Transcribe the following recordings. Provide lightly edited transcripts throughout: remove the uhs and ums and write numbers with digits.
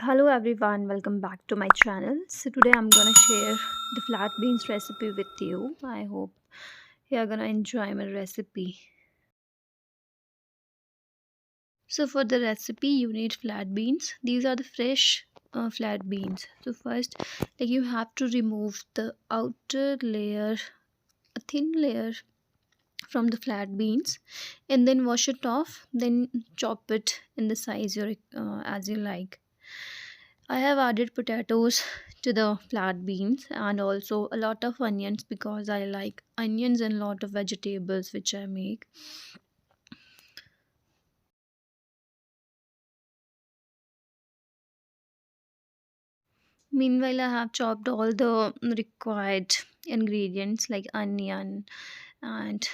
Hello everyone, welcome back to my channel. So today I'm gonna share the flat beans recipe with you. I hope you're gonna enjoy my recipe. So for the recipe you need flat beans. These are the fresh flat beans. So first you have to remove the outer layer, a thin layer from the flat beans, and then wash it off, then chop it in the size as you like. I have added potatoes to the flat beans and also a lot of onions because I like onions and a lot of vegetables which I make. Meanwhile, I have chopped all the required ingredients like onion and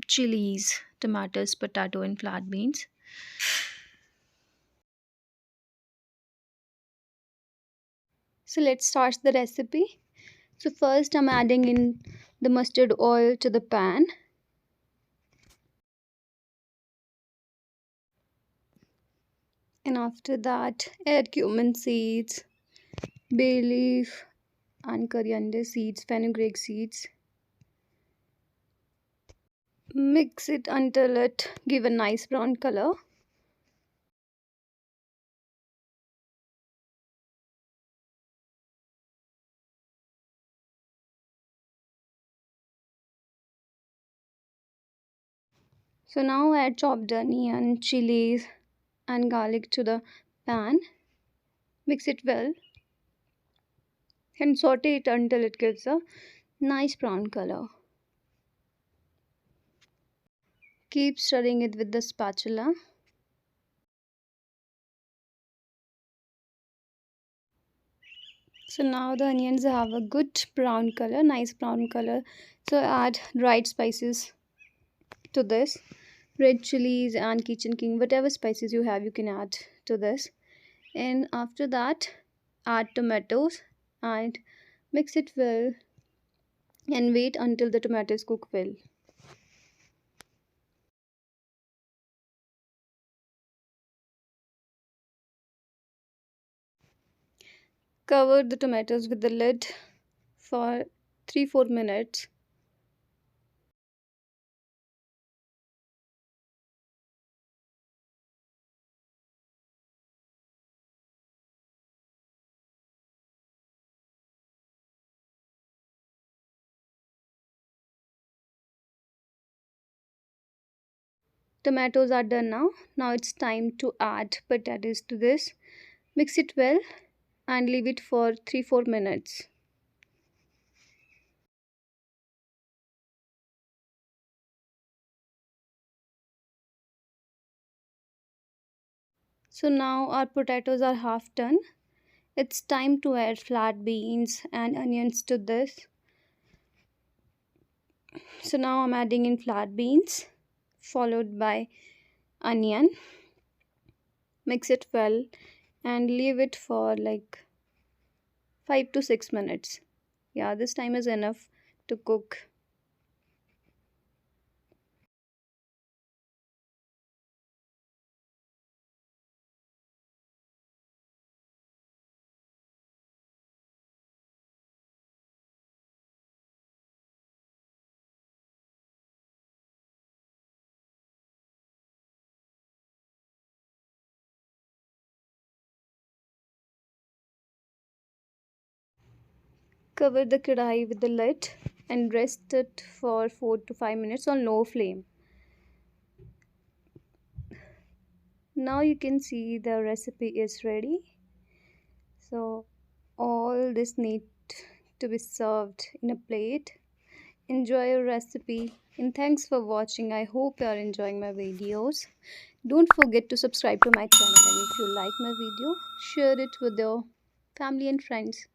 chilies, tomatoes, potato, and flat beans. So let's start the recipe. So first I'm adding in the mustard oil to the pan, and after that add cumin seeds, bay leaf, and coriander seeds, fenugreek seeds. Mix it until it give a nice brown color. So now add chopped onion, chilies, and garlic to the pan. Mix it well and saute it until it gives a nice brown color. Keep stirring it with the spatula. So now the onions have a good brown color, nice brown color. So add dried spices to this, red chilies and kitchen king, whatever spices you have you can add to this. And after that add tomatoes and mix it well and wait until the tomatoes cook well. Cover the tomatoes with the lid for 3-4 minutes. Tomatoes are done now. Now it's time to add potatoes to this. Mix it well and leave it for 3-4 minutes. So now our potatoes are half done. It's time to add flat beans and onions to this. So now I'm adding in flat beans followed by onion. Mix it well and leave it for like 5 to 6 minutes. Yeah, this time is enough to cook. Cover the kadai with the lid and rest it for 4 to 5 minutes on low flame. Now you can see the recipe is ready. So all this need to be served in a plate. Enjoy your recipe and thanks for watching. I hope you are enjoying my videos. Don't forget to subscribe to my channel, and if you like my video, share it with your family and friends.